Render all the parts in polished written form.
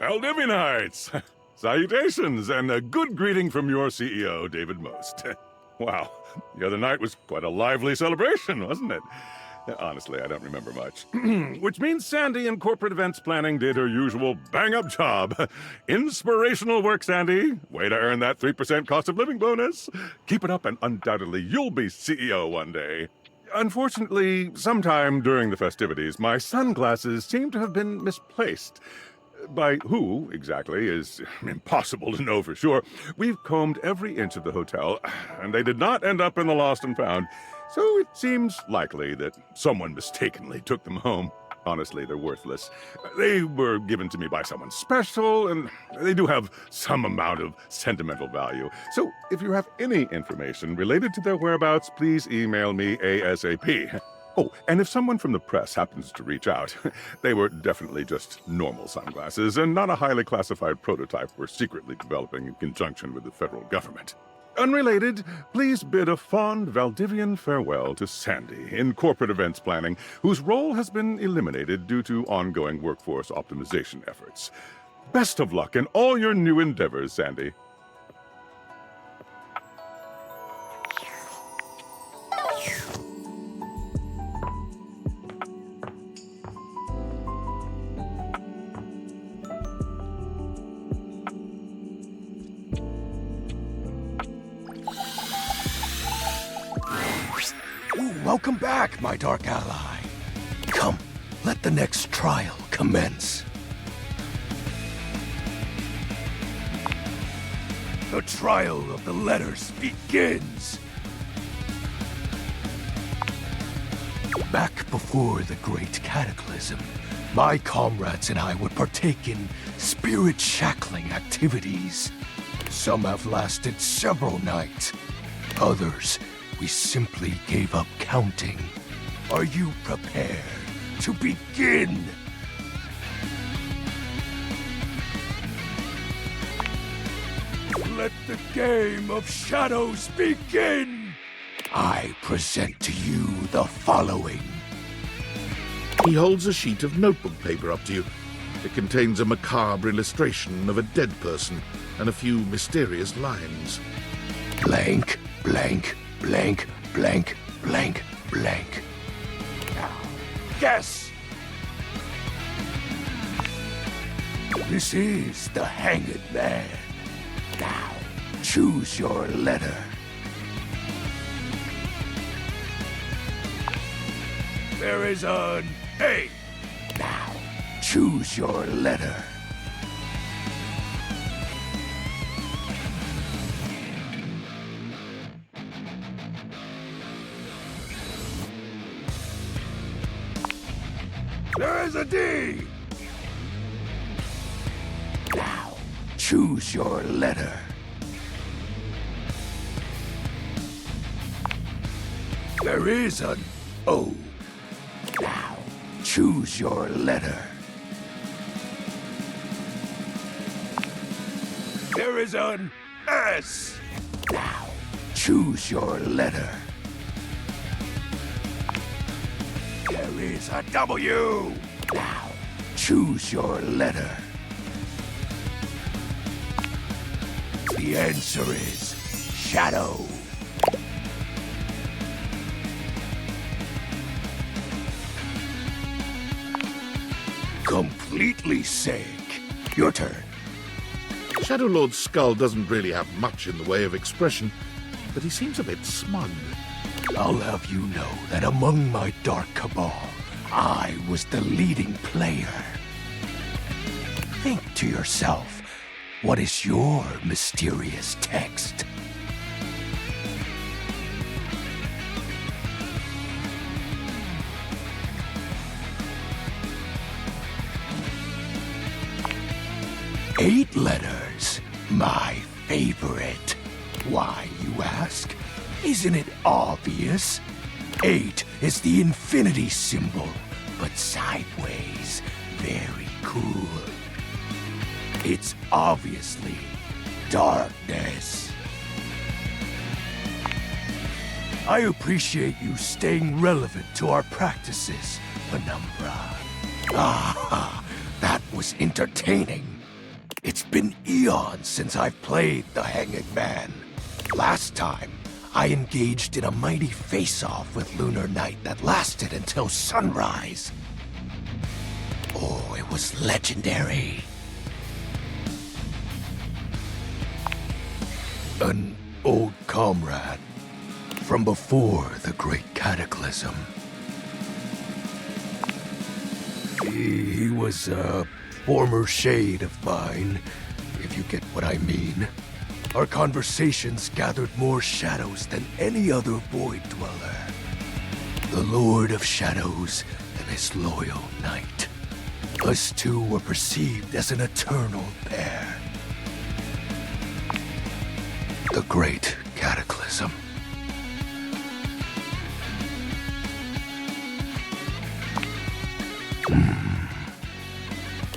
Valdivianites! Salutations, and a good greeting from your CEO, David Most. Wow, the other night was quite a lively celebration, wasn't it? Honestly, I don't remember much. Which means Sandy in corporate events planning did her usual bang-up job. Inspirational work, Sandy. Way to earn that 3% cost of living bonus. Keep it up and undoubtedly you'll be CEO one day. Unfortunately, sometime during the festivities, my sunglasses seem to have been misplaced. By who, exactly, is impossible to know for sure. We've combed every inch of the hotel, and they did not end up in the lost and found. So it seems likely that someone mistakenly took them home. Honestly, they're worthless. They were given to me by someone special, and they do have some amount of sentimental value. So if you have any information related to their whereabouts, please email me ASAP. Oh, and if someone from the press happens to reach out, they were definitely just normal sunglasses and not a highly classified prototype we're secretly developing in conjunction with the federal government. Unrelated, please bid a fond Valdivian farewell to Sandy in corporate events planning, whose role has been eliminated due to ongoing workforce optimization efforts. Best of luck in all your new endeavors, Sandy. Welcome back, my dark ally. Come, let the next trial commence. The trial of the letters begins. Back before the Great Cataclysm, my comrades and I would partake in spirit-shackling activities. Some have lasted several nights. Others, we simply gave up counting. Are you prepared to begin? Let the game of shadows begin! I present to you the following. He holds a sheet of notebook paper up to you. It contains a macabre illustration of a dead person and a few mysterious lines. Blank, blank, blank, blank, blank, blank. Now, guess! This is the Hanged Man. Now, choose your letter. There is an A. Now, choose your letter. There is a D! Now, choose your letter. There is an O. Now, choose your letter. There is an S. Now, choose your letter. There is a W. Now, choose your letter. The answer is Shadow. Completely sick. Your turn. Shadowlord's skull doesn't really have much in the way of expression, but he seems a bit smug. I'll have you know that among my dark cabal, I was the leading player. Think to yourself, what is your mysterious text? Eight letters, my favorite. Why, you ask? Isn't it obvious? 8 is the infinity symbol, but sideways. Very cool. It's obviously darkness. I appreciate you staying relevant to our practices, Penumbra. Ah, that was entertaining. It's been eons since I've played the Hanging Man. Last time, I engaged in a mighty face-off with Lunar Knight that lasted until sunrise. Oh, it was legendary. An old comrade from before the Great Cataclysm. He was a former shade of mine, if you get what I mean. Our conversations gathered more shadows than any other Void Dweller. The Lord of Shadows and his loyal knight. Us two were perceived as an eternal pair. The Great Cataclysm.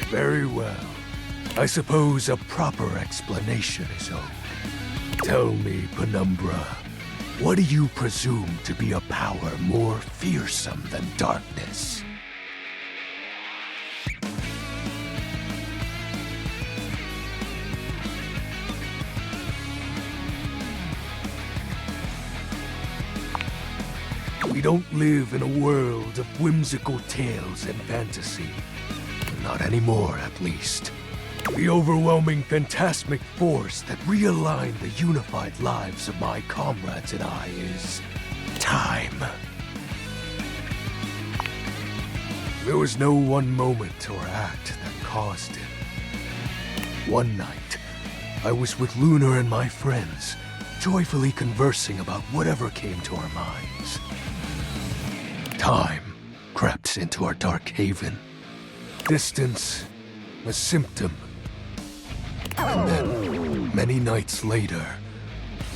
Very well. I suppose a proper explanation is owed. Tell me, Penumbra, what do you presume to be a power more fearsome than darkness? We don't live in a world of whimsical tales and fantasy. Not anymore, at least. The overwhelming phantasmic force that realigned the unified lives of my comrades and I is time. There was no one moment or act that caused it. One night, I was with Lunar and my friends, joyfully conversing about whatever came to our minds. Time crept into our dark haven. Distance, a symptom. And then, many nights later,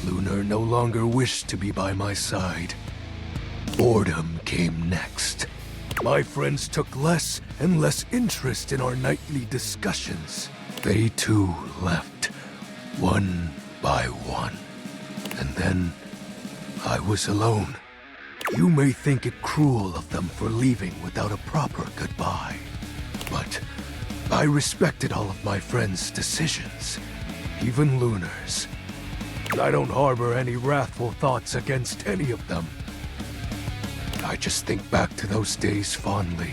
Lunar no longer wished to be by my side. Boredom came next. My friends took less and less interest in our nightly discussions. They too left, one by one. And then, I was alone. You may think it cruel of them for leaving without a proper goodbye. But I respected all of my friends' decisions, even Lunar's. I don't harbor any wrathful thoughts against any of them. I just think back to those days fondly.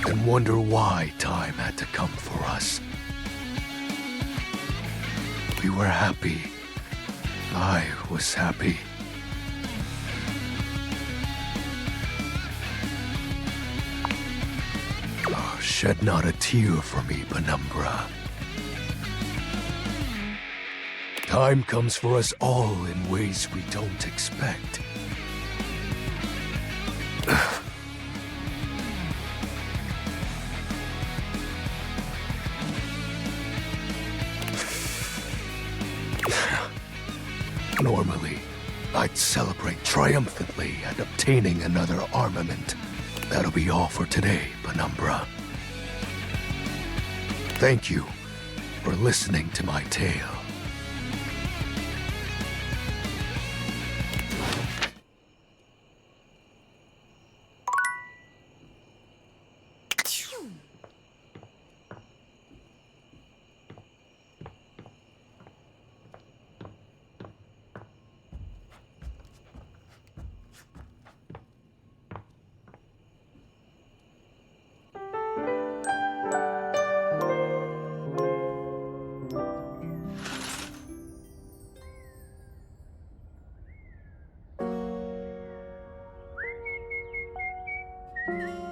And wonder why time had to come for us. We were happy. I was happy. Oh, shed not a tear for me, Penumbra. Time comes for us all in ways we don't expect. Normally, I'd celebrate triumphantly at obtaining another armament. That'll be all for today, Penumbra. Thank you for listening to my tale. Thank you.